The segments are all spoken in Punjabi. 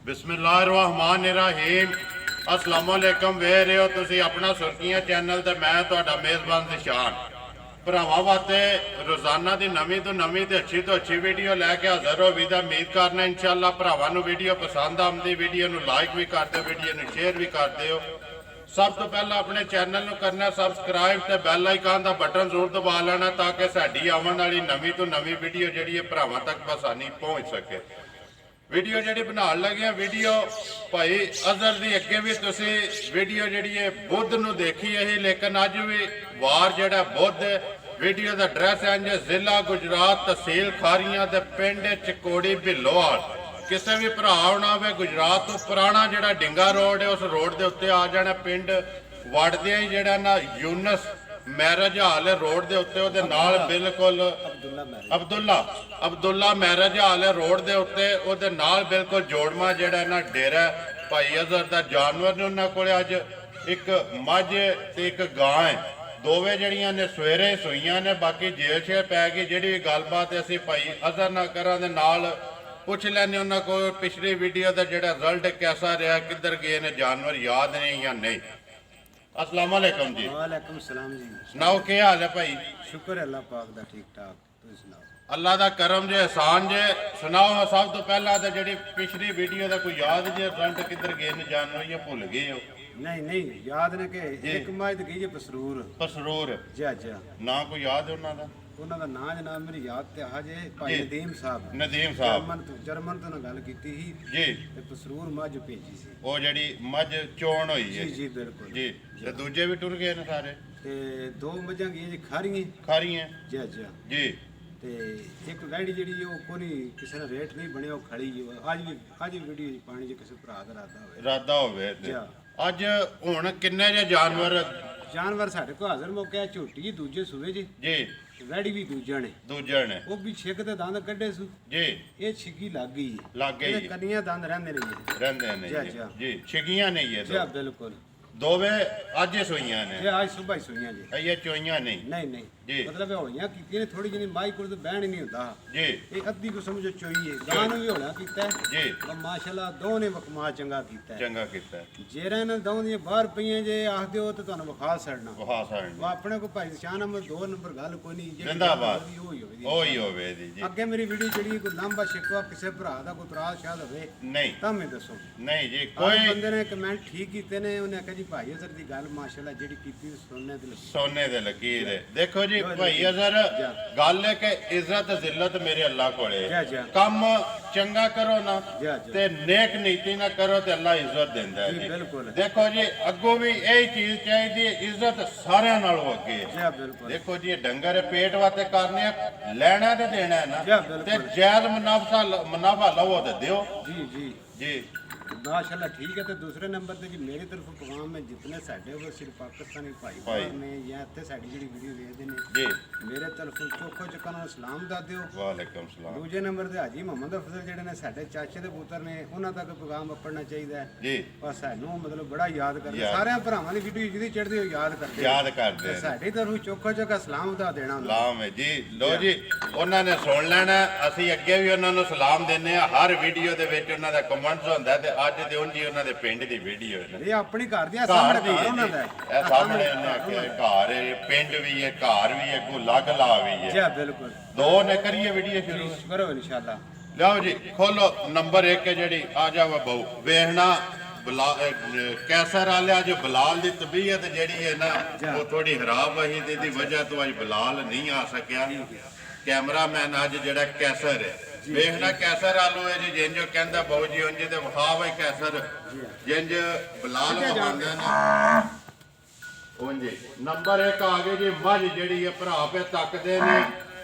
बिस्मिल्लाहिर्रहमानिर्रहीम अस्सलामुअलैकुम वे रहे हो तुसी अपना सुर्खियां चैनल ते मैं तुहाडा मेज़बान निशान भरावां वास्ते रोजाना की नवीं तो नवीं ते अच्छी वीडियो लैके हाज़र हो भी उम्मीद करना इंशाअल्लाह भरावां नूं वीडियो पसंद आउंदी वीडियो नूं लाइक भी कर दिओ वीडियो नूं शेयर भी कर दिओ। सब तो पहला अपने चैनल नूं करना सबसक्राइब ते बैल आइकन का बटन जरूर दबा लेना ताकि साडी आवन वाली नवीं तो नवीं वीडियो जिहड़ी है भरावां तक आसानी पहुँच सके। वीडियो जी बना लगे वीडियो भाई अजहर की अगे भी तुसी वीडियो जी है बुध न देखी है लेकिन अज भी वार जड़ा बुध वीडियो का एड्रैस है इंज जिला गुजरात तहसील खारियां दे पिंड चकोड़ी भिलोवाल। किसी भी भरा आना हो गुजरात तो पुराना जड़ा डिंगा रोड है उस रोड के उत्ते आ जाना पिंड वड़दे ही जड़ा ना यूनस मैरिज हाल रोड के उत्ते उहदे नाल बिल्कुल अब्दुल्ला मैरिज हाल रोड के उत्ते उहदे नाल बिल्कुल जोड़मा जिहड़ा ना डेरा भाई अजहर दा जानवर ने उन्हां कोले अज एक मझ ते एक गां है दोवें जड़ियां ने सवेरे सूईयां ने बाकी जेल छे पै गई जिहड़ी गलबात असीं भाई अजहर नाल करां दे नाल पुछ लैने उन्हां कोल पिछली वीडियो का जिहड़ा रिजल्ट कैसा रहा किधर गए ने जानवर याद ने या नहीं। अस्सलाम वालेकुम जी। वालेकुम सलाम जी। सुनाओ क्या हाल है भाई? शुक्र है अल्लाह पाक दा ठीक ठाक। तुम सुनाओ। अल्लाह दा करम जे एहसान जे। सुनाओ सब तो पहला तो जी पिछली वीडियो का कोई याद जे रिजल्ट किधर गए ने जानवर या भुल गए हो? नहीं याद ने कि एक मज गई जे पसरूर जी जी ना कोई याद है उन्होंने ਉਹਨਾਂ ਦਾ ਨਾਂ ਜਨਾਬ ਮੇਰੀ ਯਾਦ ਤੇ ਆ ਜੇ ਭਾਈ ਨਦੀਮ ਸਾਹਿਬ ਜਰਮਨ ਤੋਂ ਗੱਲ ਕੀਤੀ ਸੀ ਜੀ ਤੇ ਪਸਰੂਰ ਮੱਝ ਭੇਜੀ ਸੀ ਉਹ ਜਿਹੜੀ ਮੱਝ ਚੋਣ ਹੋਈ ਹੈ ਜੀ ਬਿਲਕੁਲ ਜੀ ਤੇ ਦੂਜੇ ਵੀ ਟੁਰ ਗਏ ਨੇ ਸਾਰੇ ਤੇ ਦੋ ਮੱਝਾਂ ਗਈਆਂ ਜੀ ਖਾਰੀਆਂ ਜੀ ਜੀ ਤੇ ਇੱਕ ਵੈੜੀ ਜਿਹੜੀ ਉਹ ਕੋਈ ਕਿਸੇ ਦਾ ਰੇਟ ਨਹੀਂ ਬਣਿਆ ਉਹ ਖੜੀ ਜੀ ਅੱਜ ਵੀ ਵੀਡੀਓ ਪਾਣੀ ਜੇ ਕਿਸੇ ਭਰਾ ਦਾ ਇਰਾਦਾ ਹੋਵੇ ਅੱਜ ਹੁਣ ਕਿੰਨੇ ਜੇ ਜਾਨਵਰ ਸਾਡੇ ਕੋਲ ਹਾਜ਼ਰ ਮੌਕੇ ਝੋਟੀ ਦੂਜੇ ਸੂਏ ਜੀ ਵੈੜੀ ਵੀ ਦੂਜਾ ਨੇ ਉਹ ਵੀ ਛਿੱਕ ਤੇ ਦੰਦ ਕੱਢੇ ਸੂ ਜੀ ਇਹ ਛਿੱਕੀ ਲੱਗ ਗਈ ਇਹਦੇ ਕੰਨੀਆਂ ਦੰਦ ਰਹਿੰਦੇ ਨੇ ਜੀ ਛਿੱਕੀਆਂ ਨਹੀਂ ਇਹ ਜੀ ਬਿਲਕੁਲ ਦੋਵੇਂ ਅੱਜ ਹੀ ਸੋਈਆਂ ਨੇ ਅੱਜ ਸਵੇਰ ਸੋਈਆਂ ਜੀ ਇਹ ਚੋਈਆਂ ਨਹੀਂ ਜੀ ਮਤਲਬ ਹੋਈਆਂ ਕੀਤੀਆਂ ਨੇ ਥੋੜੀ ਜਿਹੀ ਮਾਈ ਕੋਲ ਤੇ ਬਹਿਣ ਹੀ ਨਹੀਂ ਹੁੰਦਾ ਜੀ ਇਹ ਅੱਧੀ ਕੋ ਸਮਝੋ ਚੋਈ ਹੈ ਗਾਂ ਨੂੰ ਵੀ ਹੋਣਾ ਕੀਤਾ ਜੀ ਮਾਸ਼ਾਅੱਲਾ ਦੋ ਨੇ ਵਕਮਾ ਚੰਗਾ ਕੀਤਾ ਜਿਹੜਾ ਇਹਨਾਂ ਦੋ ਦੀਆਂ ਬਾਹਰ ਪਈਆਂ ਜੇ ਆਖ ਦਿਓ ਤੇ ਤੁਹਾਨੂੰ ਵਿਖਾ ਛੱਡਣਾ ਉਹ ਆਪਣੇ ਕੋ ਭਾਈ ਸ਼ਾਹ ਨੰਬਰ 2 ਨੰਬਰ ਗੱਲ ਕੋਈ ਨਹੀਂ ਜਿੰਦਾਬਾਦ ਉਹੀ ਹੋਵੇ ਜੀ ਅੱਗੇ ਮੇਰੀ ਵੀਡੀਓ ਜਿਹੜੀ ਕੋਈ ਲੰਬਾ ਸ਼ਿਕਵਾ ਕਿਸੇ ਭਰਾ ਦਾ ਕੋਈ ਤਰਾਜ਼ ਸ਼ਾਇਦ ਹੋਵੇ ਨਹੀਂ ਤਾਂ ਮੈਂ ਦੱਸੋ ਨਹੀਂ ਜੀ ਕੋਈ ਬੰਦੇ ਨੇ ਕਮੈਂਟ ਠੀਕ ਕੀਤੇ ਨੇ ਉਹਨੇ ਆਖਿਆ ਜੀ ਭਾਈ ਅਸਰ ਦੀ ਗੱਲ ਮਾਸ਼ਾਅੱਲਾ ਜਿਹੜੀ ਕੀਤੀ ਸੋਨੇ ਦੇ ਲੱਗੀ ਦੇਖੋ जी भाई अजहर गल है कि इज्जत जिल्लत मेरे अल्लाह कोले कम चंगा करो ना ते नेक नीति ना करो ते अल्लाह इज्जत देंदा है। देखो जी अगों भी यही चीज चाहिए इज्जत सारे नालों अगे है। देखो जी डंगर पेट वास्ते करने लेना ते देना है ना ते जायज मुनाफा लवो ते दियो जी माशाअल्लाह ठीक है। तो दूसरे नंबर पे जी मेरी तरफ पैगाम में जितने साढ़े वो सिर्फ पाकिस्तानी भाई ने या इतने साड़ी जी वीडियो देखते हैं जी मेरे तरफ चोखो चक्का सलाम दस दिओ। वालेकुम सलाम। दूजे नंबर ते हाजी मोहम्मद अफजल जेडे ने साडे चाचे दे पुत्र ने उन्हां तक पैगाम अपना चाहिए जी बस सानू मतलब बड़ा याद करदे सारे भरावां दी वीडियो जिदी चढ़दी हो याद करदे साडी तरफ चोखो चक्का सलाम दा देना सलाम है जी। लो जी उन्हां ने सुन लेना असीं अगे भी उन्हां नूं सलाम दिंदे आ हर वीडियो दे विच उन्हां दा कमेंट्स हुंदा ते ਅੱਜ ਤੇ ਉਂਝ ਹੀ ਉਹਨਾਂ ਦੇ ਪਿੰਡ ਦੀ ਵੀਡੀਓ ਹੈ ਇਹ ਆਪਣੀ ਘਰ ਦੀ ਸਾਹਮਣੇ ਘਰ ਉਹਨਾਂ ਦਾ ਇਹ ਸਾਹਮਣੇ ਉਹਨੇ ਆਖਿਆ ਘਰ ਹੈ ਪਿੰਡ ਵੀ ਹੈ ਘਰ ਵੀ ਹੈ ਕੋ ਲੱਗ ਲਾ ਵੀ ਹੈ ਜੀ ਬਿਲਕੁਲ। ਦੋ ਨੇ ਕਰੀਏ ਵੀਡੀਓ ਸ਼ੁਰੂ ਕਰੋ ਇਨਸ਼ਾਅੱਲਾ। ਲਓ ਜੀ ਖੋਲੋ ਨੰਬਰ 1 ਹੈ ਜਿਹੜੀ ਆ ਜਾਵਾ ਬਹੁ ਵੇਖਣਾ कैसर वाले जो बिलाल की तबीयत जी है ना वो थोड़ी खराब रही की वजह तो अज बिलाल नहीं आ सकिया। कैमरामैन अज जड़ा कैसर है वेखना कैसर आलू है जी जिंज कहता बहु जी उंज तो विखा भाई कैसर जिंज बिलाल विखांदे ने उंज। नंबर 1 आ गए जी मझ जी भरा पे तकते ने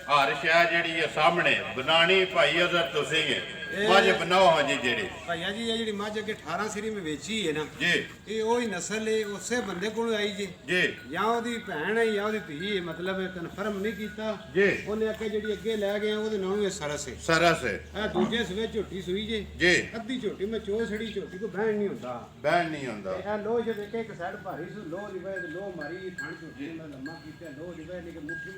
हर शह जी सामने बनानी भाई अजहर तुसी है मझ बनाओ हाँ जी जेड़ी भैया जी ये मझ अगे 18 सीरी में वेची है ना जी ये वही नस्ल है उसे बंदे को आई जी या ओदी भैन है या ओदी धी है मतलब कन्फर्म नहीं कीता जी ओने आके जेड़ी अगे ले गए ओदे नाम है सरस है ए दूजे सवे झोटी सुई जी अद्धी झोटी में चो छड़ी झोटी को बहन नहीं हुंदा ए लो जे देखे एक साइड भारी सु लो लिवे लो मारी थान झोटी में लम्मा कीते लो लिवे लेके मुट्ठी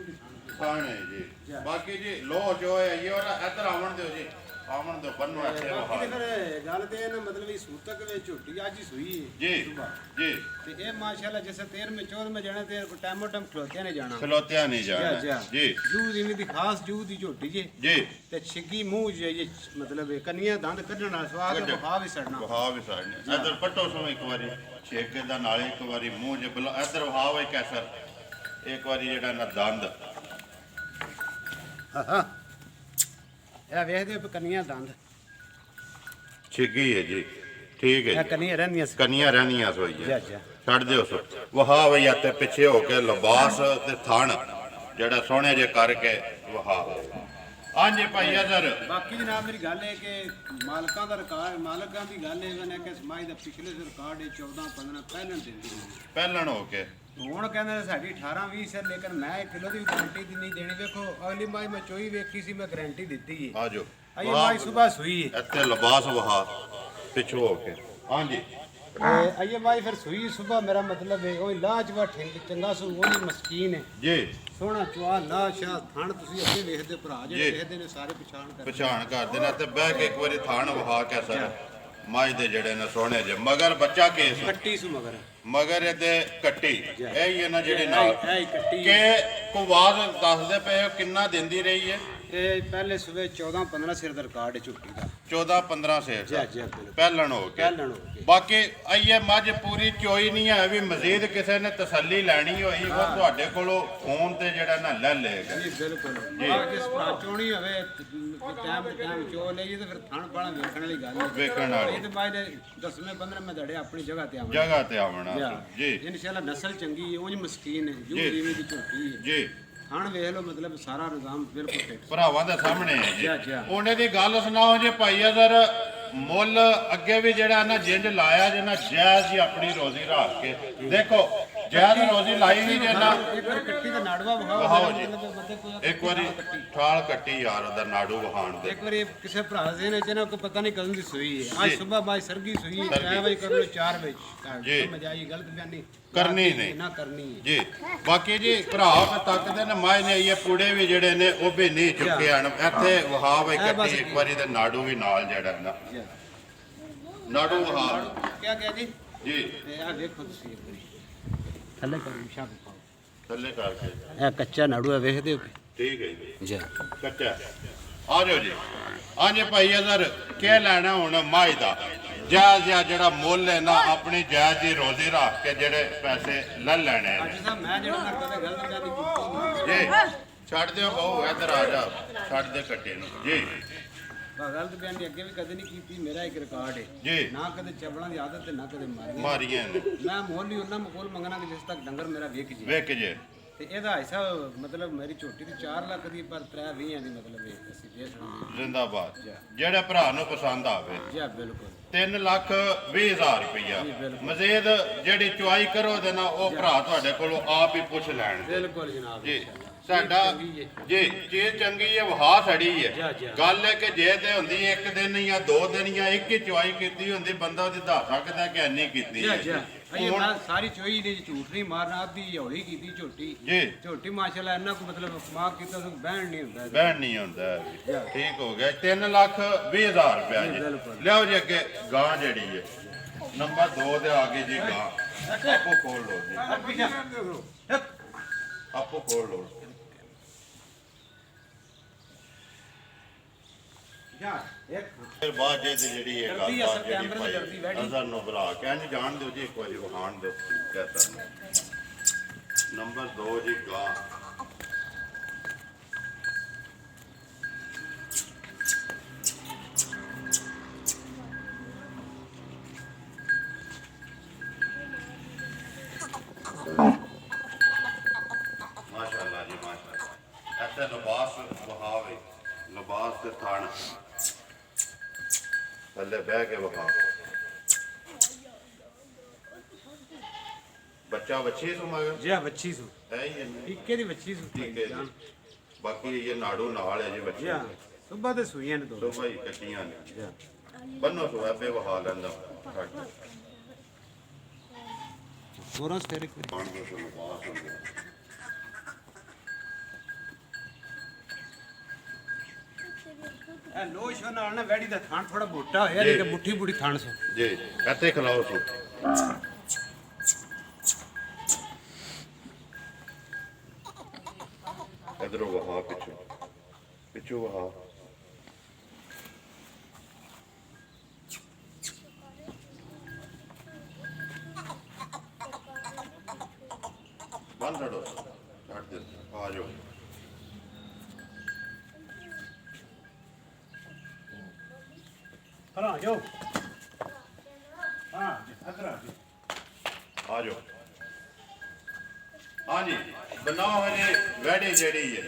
थान है जी बाकी जी लो जो है ये और इधर आवन दो जी आवन दो बन्नो ऐसे वहा ਗੱਲ ਤੇ ਇਹ ਨਾ ਮਤਲਬ ਇਹ ਸੂਤਕ ਵਿੱਚ ਝੋਟੀ ਅੱਜ ਹੀ ਸੂਈ ਹੈ ਜੀ ਸੁਬਾਹ ਜੀ ਤੇ ਇਹ ਮਾਸ਼ਾਅੱਲਾ ਜਿਵੇਂ 13ਵੇਂ 14ਵੇਂ ਜਾਣਾ ਤੇ ਟਾਈਮੋ ਟਾਈਮ ਖਲੋਤਿਆਂ ਨੇ ਜਾਣਾ ਖਲੋਤਿਆ ਨਹੀਂ ਜਾਣਾ ਜੀ ਜੂ ਦੀ ਦੀ ਖਾਸ ਜੂ ਦੀ ਝੋਟੀ ਜੇ ਜੀ ਤੇ ਛਿੱਗੀ ਮੂੰਹ ਜੇ ਮਤਲਬ ਕੰਨੀਆਂ ਦੰਦ ਕੱਢਣ ਨਾਲ ਸਵਾਦ ਵਹਾ ਵੀ ਸੜਨਾ ਵਹਾ ਵੀ ਸੜਨਾ ਇਧਰ ਪੱਟੋ ਸੋ ਇੱਕ ਵਾਰੀ ਛੇਕੇ ਦਾ ਨਾਲੇ ਇੱਕ ਵਾਰੀ ਮੂੰਹ ਜੇ ਬਲਾ ਇਧਰ ਵਹਾ ਵੇ ਕੈਸਰ ਇੱਕ ਵਾਰੀ ਜਿਹੜਾ ਨਾ ਦੰਦ ਹਾਂ ਇਹ ਵੇਖਦੇ ਹੋ ਕੰਨੀਆਂ ਦੰਦ ਛਿੱਗੀ ਹੈ ਜੀ ਠੀਕ ਹੈ ਇਹ ਜੀ ਕੰਨੀਆਂ ਰਹਿੰਦੀਆਂ ਸੀ ਕੰਨੀਆਂ ਰਹਿਣੀਆਂ ਸੋਈ ਜੀ ਹੈ ਜੀ ਛੱਡ ਦਿਓ ਸੋ ਵਹਾ ਵਈ ਤੇ ਪਿੱਛੇ ਹੋ ਕੇ ਲਿਬਾਸ ਤੇ ਥਣ ਜਿਹੜਾ ਸੋਹਣੇ ਜੇ ਕਰਕੇ ਵਹਾ ਹਾਂਜੀ ਭਾਈ ਅਜ਼ਰ ਬਾਕੀ ਜਨਾਬ ਮੇਰੀ ਗੱਲ ਹੈ ਕਿ ਮਾਲਕਾਂ ਦਾ ਰਿਕਾਰਡ ਮਾਲਕਾਂ ਦੀ ਗੱਲ ਇਹ ਨੇ ਕਿ ਸਮਾਜ ਦਾ ਪਿਛਲੇ ਰਿਕਾਰਡ 14 15 ਪਹਿਲਾਂ ਦਿੰਦੀ ਪਹਿਲਣ ਹੋ ਕੇ ਹੁਣ ਕਹਿੰਦੇ ਨੇ ਸਾਡੀ 18 20 ਹੈ ਲੇਕਿਨ ਮੈਂ 1 ਕਿਲੋ ਦੀ ਗਾਰੰਟੀ ਦੀ ਨਹੀਂ ਦੇਣੀ ਵੇਖੋ ਅਗਲੀ ਮਾਈ ਮੈਂ ਚੋਈ ਵੇਖੀ ਸੀ ਮੈਂ ਗਾਰੰਟੀ ਦਿੱਤੀ ਹੈ ਆਜੋ ਅਈ ਮਾਈ ਸਵੇਰ ਸੂਈ ਹੈ ਇੱਥੇ ਲਿਬਾਸ ਵਹਾ ਪਿੱਛੋਂ ਹੋ ਕੇ ਹਾਂਜੀ ਅਈ ਮਾਈ ਫਿਰ ਸੂਈ ਸਵੇਰ ਮੇਰਾ ਮਤਲਬ ਹੈ ਉਹ ਲਾਜਵਾ ਠਿੰਡ ਚੰਗਾ ਸੂ ਉਹ ਨਹੀਂ ਮਸਕੀਨ ਹੈ ਜੀ ਸੋਹਣਾ ਚਵਾ ਲਾ ਸ਼ਾ ਥਣ ਤੁਸੀਂ ਅੱਗੇ ਵੇਖਦੇ ਭਰਾ ਜਿਹੜੇ ਵੇਖਦੇ ਨੇ ਸਾਰੇ ਪਛਾਣ ਕਰਦੇ ਨੇ ਤੇ ਬਹਿ ਕੇ ਇੱਕ ਵਾਰੀ ਥਾਣ ਵਹਾ ਕੇ ਸਰ ਮਾਝ ਦੇ ਜਿਹੜੇ ਨੇ ਸੋਹਣੇ ਜੇ ਮਗਰ ਬੱਚਾ ਕੇਸ ਕੱਟੀ ਸੂ ਮਗਰ ਇਹਦੇ ਕੱਟੀ ਇਹ ਹੀ ਹੈ ਨਾ ਜਿਹੜੇ ਨਾਲ ਇਹ ਕੱਟੀ ਕਿ ਕੁਵਾਦ ਦੱਸਦੇ ਪਏ ਹੋ ਕਿੰਨਾ ਦਿੰਦੀ ਰਹੀ ਹੈ ਇਹ ਪਹਿਲੇ ਸਵੇਰ 14 15 ਸਿਰ ਦਾ ਰਿਕਾਰਡ ਹੈ ਝੁੱਟੀ ਦਾ 14 15 ਸੇਰ ਦਾ ਜੀ ਬਿਲਕੁਲ ਪਹਿਲਣ ਹੋ ਕੇ ਪਹਿਲਣ ਹੋ ਕੇ ਬਾਕੀ ਇਹ ਮੱਝ ਪੂਰੀ ਚੋਈ ਨਹੀਂ ਹੈ ਵੀ ਮਜ਼ੀਦ ਕਿਸੇ ਨੇ ਤਸੱਲੀ ਲੈਣੀ ਹੋਈ ਉਹ ਤੁਹਾਡੇ ਕੋਲੋਂ ਫੋਨ ਤੇ ਜਿਹੜਾ ਨਾ ਲੈ ਲਏਗਾ ਜੀ ਬਿਲਕੁਲ ਆ ਜਿਸ ਭਰਾ ਚੋਣੀ ਹੋਵੇ ਟਾਈਮ ਚੋ ਲਈਏ ਤੇ ਫਿਰ ਥਣ ਪਾਣਾ ਵੇਖਣ ਵਾਲੀ ਗੱਲ ਹੈ ਵੇਖਣ ਵਾਲੀ ਇਹ ਤੇ ਬਾਅਦ 10ਵੇਂ 15 ਮੈਂ ਦੜੇ ਆਪਣੀ ਜਗ੍ਹਾ ਤੇ ਆਵਾਂ ਜਗ੍ਹਾ ਤੇ ਆਵਣਾ ਜੀ ਇਨਸ਼ਾਅੱਲਾ ਨਸਲ ਚੰਗੀ ਹੈ ਉਂਝ ਮਸਕੀਨ ਹੈ ਜੂ ਜਿਵੇਂ ਦੀ ਝੋਟੀ ਹੈ ਜੀ ਥਣ ਵੇਖ ਲਓ ਮਤਲਬ ਸਾਰਾ ਨਿਜ਼ਾਮ ਬਿਲਕੁਲ ਫਿੱਟ ਭਰਾਵਾਂ ਦੇ ਸਾਹਮਣੇ ਹੈ ਜੀ ਜੀ ਉਹਨੇ ਦੀ ਗੱਲ ਸੁਣਾਓ ਜੇ ਭਾਈ ਅਜ਼ਰ ਮੁੱਲ ਅੱਗੇ ਵੀ ਜਿਹੜਾ ਨਾ ਜਿੰਜ ਲਾਇਆ ਜੇ ਨਾ ਜਾਇਜ਼ ਹੀ ਆਪਣੀ ਰੋਜ਼ੀ ਰੱਖ ਕੇ ਦੇਖੋ ਜਾਇਜ਼ ਰੋਜ਼ੀ ਲਾਈ ਵੀ ਜੇ ਨਾ ਇੱਕ ਵਾਰ ਕੱਟੀ ਦਾ ਨਾੜਵਾ ਵਹਾਓ ਜੀ ਬੰਦੇ ਕੋਈ ਇੱਕ ਵਾਰੀ ਠਾਲ ਕੱਟੀ ਯਾਰ ਉਹਦਾ ਨਾੜੂ ਵਹਾਣ ਦੇ ਇੱਕ ਵਾਰੀ ਕਿਸੇ ਭਰਾ ਦੇ ਨੇ ਜਿਹਨਾਂ ਕੋ ਪਤਾ ਨਹੀਂ ਕਦੋਂ ਦੀ ਸੂਈ ਹੈ ਅੱਜ ਸਵੇਰ ਬਾਅਦ ਸਰਗੀ ਸੂਈ 3 ਵਜੇ ਕਰ ਲੋ 4 ਵਜੇ ਮਜਾਈ ਗਲਤ ਬਿਆਨੀ ਕਰਨੀ ਨਹੀਂ ਨਾ ਕਰਨੀ ਹੈ ਜੀ ਬਾਕੀ ਜੀ ਭਰਾ ਤੱਕਦੇ ਨੇ ਮਾਇ ਨੇ ਇਹ ਪੂੜੇ ਵੀ ਜਿਹੜੇ ਨੇ ਉਹ ਵੀ ਨਹੀਂ ਚੁੱਕੇ ਹਨ ਇੱਥੇ ਵਹਾਵੇ ਕੱਟੀ ਇੱਕ ਵਾਰੀ ਤੇ ਨਾੜੂ ਵੀ ਨਾਲ ਜਿਹੜਾ ਨਾ ਨਾੜੂ ਵਹਾ ਕਿਆ ਕਿਹਾ ਜੀ ਜੀ ਤੇ ਆ ਵੇਖੋ ਤੁਸੀਂ ਇੱਕ ਵਾਰੀ ਥੱਲੇ ਕਰੋ ਸ਼ਾਪ ਪਾਓ ਥੱਲੇ ਕਰਕੇ ਇਹ ਕੱਚਾ ਨਾੜੂ ਹੈ ਵੇਖਦੇ ਹੋ ਠੀਕ ਹੈ ਜੀ ਜੀ ਕੱਚਾ ਆ ਜਾਓ ਜੀ ਹਾਂਜੀ ਭਾਈ ਅਜ਼ਰ ਕੀ ਲੈਣਾ ਹੁਣ ਮਾਈ ਦਾ ਜਾਇਜ਼ ਜਿਹੜਾ ਮੁੱਲ ਹੈ ਨਾ ਆਪਣੀ ਜਾਇਜ਼ ਦੀ ਰੋਜ਼ੀ ਰੱਖ ਕੇ ਜਿਹੜੇ ਪੈਸੇ ਲੈ ਲੈਣੇ ਅੱਜ ਸਾਹਿਬ ਮੈਂ ਜਿਹੜਾ ਨਾ ਕਦੇ ਗਲਤ ਬਿਆਨੀ ਕੀਤੀ ਜੀ ਛੱਡ ਦਿਓ ਬਹੁ ਇੱਧਰ ਆ ਜਾ ਛੱਡ ਦੇ ਕੱਟੇ ਨੂੰ ਜੀ ਗਲਤ ਬਿਆਨੀ ਅੱਗੇ ਵੀ ਕਦੇ ਨਹੀਂ ਕੀਤੀ ਮੇਰਾ ਇੱਕ ਰਿਕਾਰਡ ਹੈ ਜੀ ਨਾ ਕਦੇ ਚਬਲਾਂ ਦੀ ਆਦਤ ਤੇ ਨਾ ਕਦੇ ਮਾਰੀਆਂ ਨੇ ਮੈਂ ਮੁੱਲ ਹੀ ਉਹਨਾਂ ਮੁੱਲ ਮੰਗਣਾ ਕਿ ਜਿਸ ਤੱਕ ਡੰਗਰ ਮੇਰਾ ਵਿਕ ਜੇ ਵੇਖ ਜੇ ਤੇ ਇਹਦਾ ਹਿੱਸਾ ਮਤਲਬ ਮੇਰੀ ਝੋਟੀ ਦੀ 4 ਲੱਖ ਦੀ ਪਰ 3-20 ਦੀ ਮਤਲਬ ਇਹ ਅਸੀਂ ਦੇ ਸਕਦੇ ਜ਼ਿੰਦਾਬਾਦ ਜਿਹੜੇ ਭਰਾ ਨੂੰ ਪਸੰਦ ਆਵੇ ਜੀ ਬਿਲਕੁਲ 3,20,000 ਰੁਪਇਆ ਮਜ਼ੀਦ ਜਿਹੜੀ ਚੁਆਈ ਕਰੋ ਦੇ ਨਾ ਉਹ ਭਰਾ ਤੁਹਾਡੇ ਕੋਲੋਂ ਆਪ ਹੀ ਪੁੱਛ ਲੈਣ ਬਿਲਕੁਲ ਜਨਾਬ ਜੀ ਸਾਡਾ ਜੀ ਚੀਜ਼ ਚੰਗੀ ਹੈ ਵਹਾ ਸੜੀ ਹੈ ਗੱਲ ਹੈ ਕਿ ਜੇ ਤੇ ਹੁੰਦੀ ਇੱਕ ਦਿਨ ਜਾਂ 2 ਦਿਨ ਜਾਂ ਇੱਕ ਹੀ ਚੁਆਈ ਕੀਤੀ ਹੁੰਦੀ ਬੰਦਾ ਉਹਦੀ ਦੱਸ ਸਕਦਾ ਕਿ ਇੰਨੀ ਕੀਤੀ ਹੈ ਮੈਂ ਸਾਰੀ ਚੋਈ ਨੇ ਝੂਠ ਨਹੀਂ ਮਾਰਨਾ ਅੱਧੀ ਹੌਲੀ ਕੀਤੀ ਝੋਟੀ ਜੀ ਝੋਟੀ ਮਾਸ਼ਾਅੱਲਾ ਇੰਨਾ ਕੋ ਮਤਲਬ ਮਾਰ ਕੀਤਾ ਤਾਂ ਬਹਿਣ ਨਹੀਂ ਹੁੰਦਾ ਬਹਿਣ ਨਹੀਂ ਹੁੰਦਾ ਠੀਕ ਹੋ ਗਿਆ 3,20,000 ਰੁਪਇਆ ਜੀ ਲਿਆਓ ਜੀ ਅੱਗੇ ਗਾਂ ਜਿਹੜੀ ਹੈ ਨੰਬਰ 2 ਦੇ ਆ ਗਈ ਜੀ ਗਾਂ ਆਪੋ ਖੋਲ ਲਓ ਜੀ ਆਪੋ ਖੋਲ ਲਓ ਫਿਰ ਬਾਅਦ ਜੇ ਜਿਹੜੀ ਇਹ ਗੱਲ ਆ ਜਿਹੜੀ ਭਾਈ ਅਜ਼ਰ ਨੂੰ ਬੁਲਾ ਕੇ ਇੰਜ ਜਾਣ ਦਿਓ ਜੀ ਇੱਕ ਵਾਰੀ ਵਹਾਣ ਦਿਓ ਕੈਸਾ ਨੰਬਰ 2 ਜੀ ਗਾਂ ਮਾਸ਼ਾਅੱਲਾ ਜੀ ਮਾਸ਼ਾਅੱਲਾ ਐਸੇ ਲਿਬਾਸ ਵਹਾਵੇ ਲਿਬਾਸ ਤੇ ਥਾਣ ਥੱਲੇ ਬਹਿ ਕੇ ਵਹਾ ਬੱਚਾ ਬੱਚੀ ਸੂ ਮਗਰ ਜੀ ਬੱਚੀ ਸੂ ਹੈ ਹੀ ਇੱਕੇ ਦੀ ਬੱਚੀ ਸੂ ਠੀਕ ਹੈ ਜੀ ਬਾਕੀ ਇਹ ਨਾੜੂ ਨਾਲ ਹੈ ਜੀ ਬੱਚੇ ਜੀ ਸੁਬਾ ਤੇ ਸੂਈਆਂ ਨੇ ਦੋ ਸੁਬਾ ਹੀ ਕੱਟੀਆਂ ਨੇ ਬੰਨੋ ਸੋ ਆਪੇ ਵਹਾ ਲੈਂਦਾ ਹੋਰਾਂ ਸਟੇਰਿਕ ਪਾਣ ਦੋ ਸੋ ਲਿਬਾਸ ਹੋ ਗਿਆ ਇਹ ਲੋਸ਼ਨ ਨਾਲ ਨਾ ਵੈੜੀ ਦਾ ਥਣ ਥੋੜਾ ਮੋਟਾ ਹੋਇਆ ਨਹੀਂ ਕਿ ਮੁੱਠੀ ਬੁੱਢੀ ਥਣ ਸੋ ਜੀ ਇੱਥੇ ਖਲਾਓ ਸੋ ਇਧਰੋਂ ਵਹਾ ਪਿੱਛੋਂ ਵਹਾ ਬੰਦ ਛੱਡੋ ਛੱਡ ਦੇ ਆ ਜਾਓ ਹਾਂ ਜਾਓ ਹਾਂ ਅਦਰ ਆ ਜਾਓ ਹਾਂਜੀ ਬਣਾਓ ਹਜੇ ਵੈੜੀ ਜਿਹੜੀ ਹੈ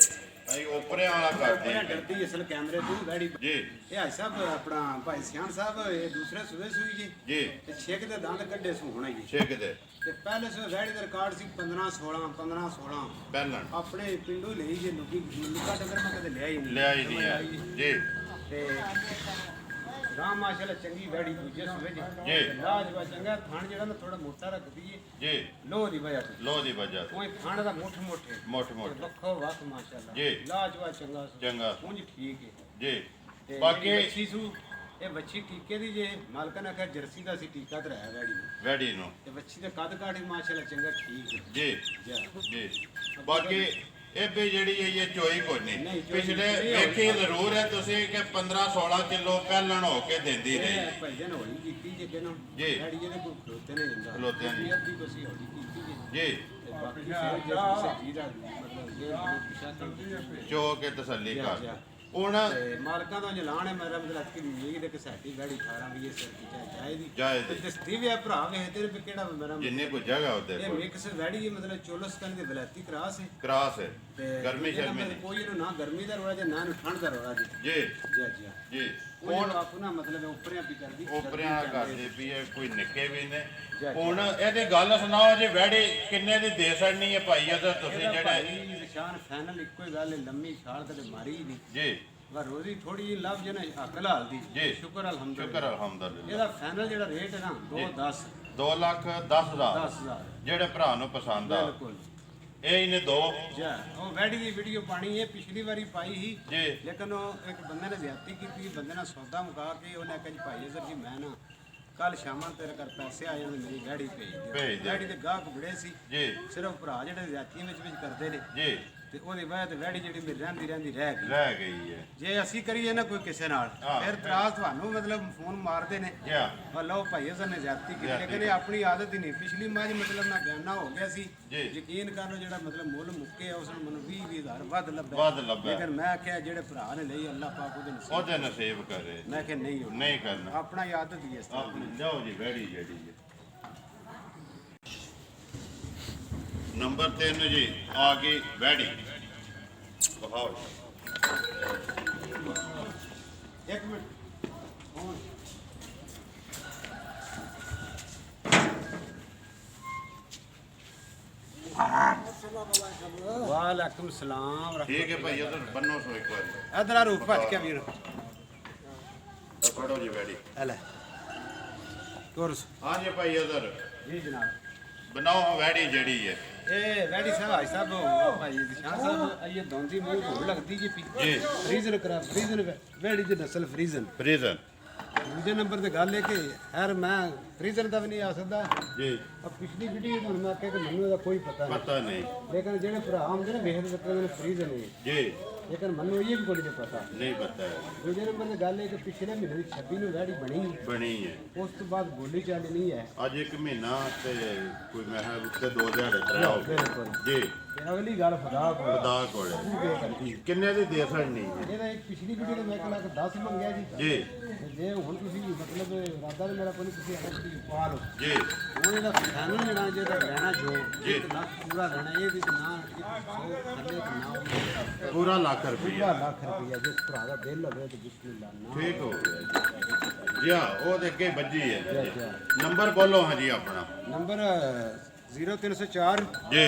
ਅਸੀਂ ਉਪਰੇ ਵਾਲਾ ਕਰਦੇ ਹਾਂ ਡਰਦੀ ਅਸਲ ਕੈਮਰੇ ਤੋਂ ਵੈੜੀ ਜੀ ਇਹ ਹਾਈ ਸਾਹਿਬ ਆਪਣਾ ਭਾਈ ਸਿਆਣ ਸਾਹਿਬ ਇਹ ਦੂਸਰੇ ਸੂਏ ਸੂਈ ਜੀ ਜੀ ਤੇ ਛੇਕ ਦੇ ਦੰਦ ਕੱਢੇ ਸੂ ਹੋਣਾ ਜੀ ਛੇਕ ਦੇ ਤੇ ਪਹਿਲੇ ਸੋ ਵੈੜੀ ਦਾ ਰਿਕਾਰਡ ਸੀ 15 16 ਪਹਿਲਾਂ ਆਪਣੇ ਪਿੰਡੋਂ ਲਈ ਜੇ ਲੁੱਕਾ ਟੱਕਰ ਮੈਂ ਕਦੇ ਲਿਆ ਹੀ ਨਹੀਂ ਲਿਆ ਹੀ ਨਹੀਂ ਹੈ ਜੀ ਤੇ ਰਾਮ ਮਾਸ਼ਾਅੱਲਾ ਚੰਗੀ ਵੈੜੀ ਦੂਜੇ ਸੂਏ ਜੀ ਜੀ ਲਾਜਵਾ ਚੰਗਾ ਥਣ ਜਿਹੜਾ ਨਾ ਥੋੜਾ ਮੋਟਾ ਰੱਖਦੀ ਏ ਜੀ ਲੋਹ ਦੀ ਵਜ੍ਹਾ ਤੋਂ ਲੋ ਦੀ ਵਜ੍ਹਾ ਕੋਈ ਥਣ ਦਾ ਮੋਟੇ ਮੋਟੇ ਵੱਖੋ ਵੱਖ ਮਾਸ਼ਾਅੱਲਾ ਜੀ ਲਾਜਵਾ ਚੰਗਾ ਚੰਗਾ ਉਂਝ ਠੀਕ ਹੈ ਜੀ ਤੇ ਬਾਕੀ ਬੱਚੀ ਸੂ ਇਹ ਬੱਚੀ ਟੀਕੇ ਦੀ ਜੇ ਮਾਲਕ ਨੇ ਆਖਿਆ ਜਰਸੀ ਦਾ ਸੀ ਟੀਕਾ ਤੇ ਰਹਿ ਵੈੜੀ ਨੂੰ ਵੈੜੀ ਨੂੰ ਤੇ ਬੱਚੀ ਦੇ ਕੱਦ ਕਾਠੀ ਮਾਸ਼ਾਅੱਲਾ ਚੰਗਾ ਠੀਕ ਹੈ ਜੀ ਜੀ ਬਾਕੀ ਇਹ ਵੀ ਜਿਹੜੀ ਹੈ ਇਹ ਚੋਈ ਕੋਈ ਨਹੀਂ ਨਹੀਂ, ਚੋਈ ਪਿਛਲੇ ਨਹੀਂ। ਵੇਖੀ ਜ਼ਰੂਰ ਹੈ ਤੁਸੀਂ ਕਿ 15-16 ਕਿਲੋ ਪਹਿਲਣ ਹੋ ਕੇ ਦਿੰਦੀ ਰਹੀ ਇਹ ਭਾਈਜਾਨ ਹੋਈ ਕੀਤੀ ਜੇ ਕਿਨੂੰ ਜੀ। ਵੈੜੀ ਇਹਦੇ ਕੋਈ ਖਲੋਤੇ ਨਹੀਂ ਜਾਂਦਾ ਖਲੋਤਿਆਂ ਨਹੀਂ। ਅੱਧੀ ਕੋਸੀ ਹੋਈ ਕੀਤੀ ਜੇ ਜੀ ਤੇ ਬਾਕੀ ਫਿਰ ਜਿਸ ਕਿਸੇ ਚੀਜ਼ ਦਾ ਮਤਲਬ ਜੇ ਪਿਛਾ ਕਰ ਚੋ ਕੇ ਤਸੱਲੀ ਕਰ ਜੀ। ਹੁਣ ਤੇ ਮਾਲਕਾਂ ਦਾ ਜਲਾਣ ਹੈ ਮੇਰਾ ਮਤਲਬ ਕਿ ਮੇਰੀ ਦੇ ਕਸਾਟੀ ਗਾੜੀ 18 20 ਸਿਰ ਦੀ ਜਾਇਦੀ ਜਾਇਜ਼ ਤੇ ਦਸਤੀ ਵੀ ਆ ਭਰਾ ਵੇ ਤੇਰੇ ਵੀ ਕਿਹੜਾ ਮੇਰਾ ਜਿੰਨੇ ਕੋ ਜਗ੍ਹਾ ਉਹਦੇ ਇਹ ਕੋਲ ਮਿਕਸ ਵੈੜੀ ਮਤਲਬ ਚੋਲਸਤਾਨ ਦੇ ਵਲੈਤੀ ਕਰਾਸ ਹੈ ਕਰਾਸ ਹੈ ਤੇ ਗਰਮੀ ਇਹਦਾ ਸ਼ਰਮੀ ਮਤਲਬ ਕੋਈ ਇਹਨੂੰ ਨਾ ਗਰਮੀ ਦਾ ਰੋਲਾ ਜੇ ਨਾ ਨੂੰ ਠੰਡ ਦਾ ਰੋਲਾ ਜੀ ਜੀ ਜੀ ਜੀ ਜੀ ਹੁਣ ਆਪਣਾ ਮਤਲਬ ਉਪਰਿਆਂ ਵੀ ਕਰਦੀ ਉਪਰਿਆਂ ਕਰਦੇ ਵੀ ਇਹ ਕੋਈ ਨਿੱਕੇ ਵੀ ਨੇ ਜੀ। ਹੁਣ ਇਹਦੀ ਗੱਲ ਸੁਣਾਓ ਜੀ ਵੈੜੀ ਕਿੰਨੇ ਦੀ ਦੇ ਸਕਣੀ ਹੈ ਭਾਈ ਅਦਰ ਤੁਸੀਂ ਇਹਦਾ ਜਿਹੜੇ ਭਾਈ ਨਿਸ਼ਾਨ ਫਾਈਨਲ ਇੱਕੋ ਹੀ ਗੱਲ ਹੈ ਲੰਮੀ ਛਾਲ ਕਦੇ ਮਾਰੀ ਹੀ ਨਹੀਂ ਜੀ ਪਰ ਰੋਜ਼ੀ ਥੋੜੀ ਜਿਹੀ ਲੱਭ ਜਨਾ ਅਕਲ ਹਾਲ ਦੀ ਜੀ। ਸ਼ੁਕਰ ਅਲਹਮਦੁਲਿਲਾ ਸ਼ੁਕਰ ਅਲਹਮਦੁਲਿਲਾ ਇਹਦਾ ਫਾਈਨਲ ਜਿਹੜਾ ਰੇਟ ਹੈ ਨਾ 210 2,10,000 10000 ਜਿਹੜੇ ਭਰਾ ਨੂੰ ਪਸੰਦ ਆ ਬਿਲਕੁਲ ਇਹ ਇਹਨੇ ਦੋ ਜਾ ਉਹ ਵੈਡੀ ਦੀ ਵੀਡੀਓ ਪਾਣੀ ਹੈ ਪਿਛਲੀ ਵਾਰੀ ਪਾਈ ਸੀ ਜੀ ਲੇਕਿਨ ਉਹ ਇੱਕ ਬੰਦੇ ਨੇ ਜ਼ਿਆਦਤੀ ਕੀਤੀ ਬੰਦੇ ਨਾਲ ਸੌਦਾ ਮੁਕਾ ਕੇ ਉਹਨੇ ਆਖਿਆ ਜੀ ਭਾਈ ਅਜ਼ਰ ਜੀ ਮੈਂ ਨਾ ਕੱਲ ਸ਼ਾਮਾਂ ਤੇਰੇ ਘਰ ਪੈਸੇ ਆ ਜਾਣ ਮੇਰੀ ਵੈੜੀ ਭੇਜ ਭੇਜ ਦਿਓ ਦਿਓ। ਵੈੜੀ ਦੇ ਗਾਹਕ ਬੜੇ ਸੀ ਜੀ ਸਿਰਫ ਭਰਾ ਜਿਹੜੇ ਜ਼ਿਆਦਤੀਆਂ ਵਿੱਚ ਕਰਦੇ ਨੇ ਜੀ ਤੇ ਉਹਦੀ ਵਜ੍ਹਾ ਤੇ ਵੈੜੀ ਜਿਹੜੀ ਮੇਰੀ ਰਹਿੰਦੀ ਰਹਿ ਗਈ ਰਹਿ ਗਈ ਹੈ ਜੇ ਅਸੀਂ ਕਰੀਏ ਨਾ ਕੋਈ ਕਿਸੇ ਨਾਲ ਹਾਂ। ਫਿਰ ਤਰਾਸ ਤੁਹਾਨੂੰ ਮਤਲਬ ਫੋਨ ਮਾਰਦੇ ਨੇ ਜੀ ਲਓ ਭਾਈ ਅਸਾਂ ਨੇ ਜ਼ਿਆਦਤੀ ਕੀਤੀ ਜ਼ਿਆਦਤੀ ਲੇਕਿਨ ਇਹ ਆਪਣੀ ਆਦਤ ਹੀ ਨਹੀਂ ਪਿਛਲੀ ਮਾਝ ਮਤਲਬ ਨਾ ਬਿਆਨਾ ਹੋ ਗਿਆ ਸੀ ਜੀ। ਯਕੀਨ ਕਰ ਲਓ ਜਿਹੜਾ ਮਤਲਬ ਮੁੱਲ ਮੁੱਕੇ ਆ ਉਸ ਨੂੰ ਮੈਨੂੰ 20,000 ਵੱਧ ਲੱਭਿਆ ਵੱਧ ਲੱਭਿਆ। ਲੇਕਿਨ ਮੈਂ ਆਖਿਆ ਜਿਹੜੇ ਭਰਾ ਨੇ ਲਈ ਅੱਲਾਹ ਪਾਕ ਉਹਦੇ ਨਸੀਬ ਉਹਦੇ ਨਸੀਬ ਕਰੇ ਮੈਂ ਕਿਹਾ ਨਹੀਂ ਹੋਣਾ ਨਹੀਂ ਕਰਨਾ ਆਪਣਾ ਹੀ ਆਦਤ ਹੀ ਇਸ ਤਰ੍ਹਾਂ ਦੀ। ਆਪਣੀ ਜਾਓ ਜੀ ਵੈੜੀ ਜਿਹੜੀ ਹੈ ਨੰਬਰ 3 ਜੀ ਆ ਗਈ ਵੈੜੀ ਬਹਾਓ ਇੱਕ ਮਿੰਟ ਹੁਣ ਵਾਲੇਕੁਮ ਸਲਾਮ ਠੀਕ ਹੈ ਭਾਈ ਉਧਰ ਬੰਨੋ ਸੋ ਇੱਕ ਵਾਰੀ ਇਧਰ ਆ ਰੂਪ ਭੱਜ ਕੇ ਵੀਰ ਇਹ ਫੜੋ ਜੀ ਵੈੜੀ ਲੈ ਕੋਰਸ ਹਾਂ ਜੀ ਭਾਈ ਉਧਰ ਜੀ ਜਨਾਬ ਬਣਾਓ ਵੈੜੀ ਜਿਹੜੀ ਹੈ ਇਹ ਵੈਡੀ ਸਾਹਿਬ ਭਾਈ ਸਾਹਿਬ ਭਾਈ ਨਿਸ਼ਾਨ ਸਾਹਿਬ ਇਹ ਦੋਂਦੀ ਮੂੰਹ ਭੂਲ ਲੱਗਦੀ ਜੀ ਪੀ ਜੀ ਫਰੀਜ਼ਨ ਕਰਾ ਫਰੀਜ਼ਨ ਵੈਡੀ ਦੀ ਨਸਲ ਫਰੀਜ਼ਨ ਫਰੀਜ਼ਨ ਦੂਜੇ ਨੰਬਰ ਤੇ ਗੱਲ ਹੈ ਕਿ ਹਰ ਮੈਂ ਫਰੀਜ਼ਨ ਦਾ ਵੀ ਨਹੀਂ ਆ ਸਕਦਾ ਜੀ ਆ ਪਿਛਲੀ ਵੀਡੀਓ ਤੁਹਾਨੂੰ ਮੈਂ ਕਿਹਾ ਕਿ ਮੈਨੂੰ ਇਹਦਾ ਕੋਈ ਪਤਾ ਨਹੀਂ ਪਤਾ ਨਹੀਂ ਲੇਕਿਨ ਜਿਹੜੇ ਭਰਾ ਹੁੰਦੇ ਨੇ ਵੇਖਦੇ ਬੱਕਰੇ ਨੇ ਫਰੀਜ਼ਨ ਹੈ ਜੀ ਲੇਕਿਨ ਮੈਨੂੰ ਇਹ ਵੀ ਕੋਈ ਨਹੀਂ ਪਤਾ ਨਹੀਂ ਪਤਾ ਹੈ ਦੂਜੇ ਨੰਬਰ ਤੇ ਗੱਲ ਹੈ ਕਿ ਪਿਛਲੇ ਮਹੀਨੇ ਦੀ 26 ਨੂੰ ਵੈਡੀ ਬਣੀ ਬਣੀ ਹੈ ਉਸ ਤੋਂ ਬਾਅਦ ਬੋਲੀ ਚਾਲੀ ਨਹੀਂ ਹੈ ਅੱਜ ਇੱਕ ਮਹੀਨਾ ਤੇ ਕੋਈ ਮੈਂ ਕਿਹਾ ਉੱਤੇ 2 ਦਿਹਾੜੇ ਤਰਾ ਹੋ ਗਏ ਬਿਲਕੁਲ ਜੀ ਤੇ ਅਗਲੀ ਗੱਲ ਖੁਦਾ ਕੋਲ ਖੁਦਾ ਕੋਲ ਕਰਦੀ ਕਿੰਨੇ ਦੀ ਦੇ ਸਕਣੀ ਹੈ ਇਹਦਾ ਇੱਕ ਪਿਛਲੀ ਵੀਡੀਓ ਤੇ ਮੈਂ ਕਿਹਾ ਕਿ 10 ਮੰਗਿਆ ਜੀ ਜੀ ਤੇ ਜੇ ਹੁਣ ਤੁਸੀਂ ਮਤਲਬ ਇਰਾਦਾ ਤੇ ਮੇਰਾ ਕੋਈ ਨਹੀਂ, ਤੁਸੀਂ ਆਪ ਤੁਸੀਂ ਪਾ ਲਓ ਜੀ ਹੁਣ ਇਹਦਾ ਫਾਈਨਲ ਜਿਹੜਾ ਜਿਹੜਾ ਲੈਣਾ ਜੋ ਜੀ। 1 ਲੱਖ ਪੂਰਾ ਲੈਣਾ ਇਹ ਵੀ ਨਾ 100 ਥੱਲੇ ਤੇ ਨਾ ਹੋਵੇ। ਪੂਰਾ ਲੱਖ ਰੁਪਈਆ ਪੂਰਾ ਲੱਖ ਰੁਪਈਆ ਜਿਸ ਭਰਾ ਦਾ ਦਿਲ ਹੋਵੇ ਤੇ ਬਿਸਮਿਲ੍ਲਾ ਨਾ ਠੀਕ ਹੋ ਗਿਆ ਜੀ ਹਾਂ ਉਹਦੇ ਅੱਗੇ ਵੱਜੀ ਹੈ ਜੀ, ਜੀ। ਨੰਬਰ ਬੋਲੋ ਹਾਂ ਜੀ ਆਪਣਾ ਨੰਬਰ 0304 ਜੀ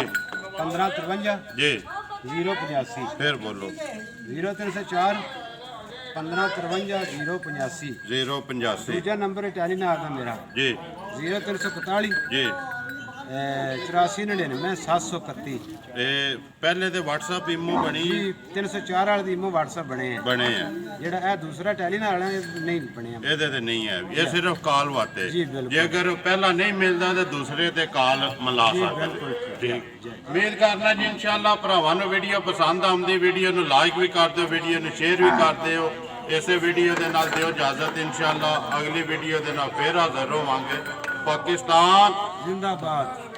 1553 ਜੀ 085 ਫਿਰ ਬੋਲੋ 0304 1553 085 085 ਦੂਜਾ ਨੰਬਰ ਟੈਲੀਨਾਰ ਦਾ ਮੇਰਾ ਜੀ 0341 ਜੀ 8499 731 ਇਹ ਪਹਿਲੇ ਤੇ WhatsApp ਇਮੋ ਬਣੀ ਜੀ 304 ਵਾਲੇ ਦੀ ਇਮੋ WhatsApp ਬਣੇ ਆ ਜਿਹੜਾ ਇਹ ਦੂਸਰਾ ਟੈਲੀ ਨਾਲ ਵਾਲਾ ਨਹੀਂ ਬਣਿਆ ਇਹਦੇ ਤੇ ਨਹੀਂ ਹੈ ਇਹ ਸਿਰਫ ਕਾਲ ਵਾਤੇ ਜੀ ਬਿਲਕੁਲ ਜੇ ਅਗਰ ਪਹਿਲਾਂ ਨਹੀਂ ਮਿਲਦਾ ਤੇ ਦੂਸਰੇ ਤੇ ਕਾਲ ਮਿਲਾ ਸਕਦੇ ਠੀਕ ਉਮੀਦ ਕਰਨਾ ਜੀ ਇਨਸ਼ਾਅੱਲਾ ਭਰਾਵਾਂ ਨੂੰ ਵੀਡੀਓ ਪਸੰਦ ਆਉਂਦੀ ਵੀਡੀਓ ਨੂੰ ਲਾਈਕ ਵੀ ਕਰ ਦਿਓ ਵੀਡੀਓ ਨੂੰ ਸ਼ੇਅਰ ਵੀ ਕਰ ਦਿਓ ਇਸੇ ਵੀਡੀਓ ਦੇ ਨਾਲ ਦਿਓ ਇਜਾਜ਼ਤ ਇਨਸ਼ਾਅੱਲਾ ਅਗਲੀ ਵੀਡੀਓ ਦੇ ਨਾਲ ਫੇਰ ਹਾਜ਼ਰ ਹੋਵਾਂਗੇ ਪਾਕਿਸਤਾਨ ਜ਼ਿੰਦਾਬਾਦ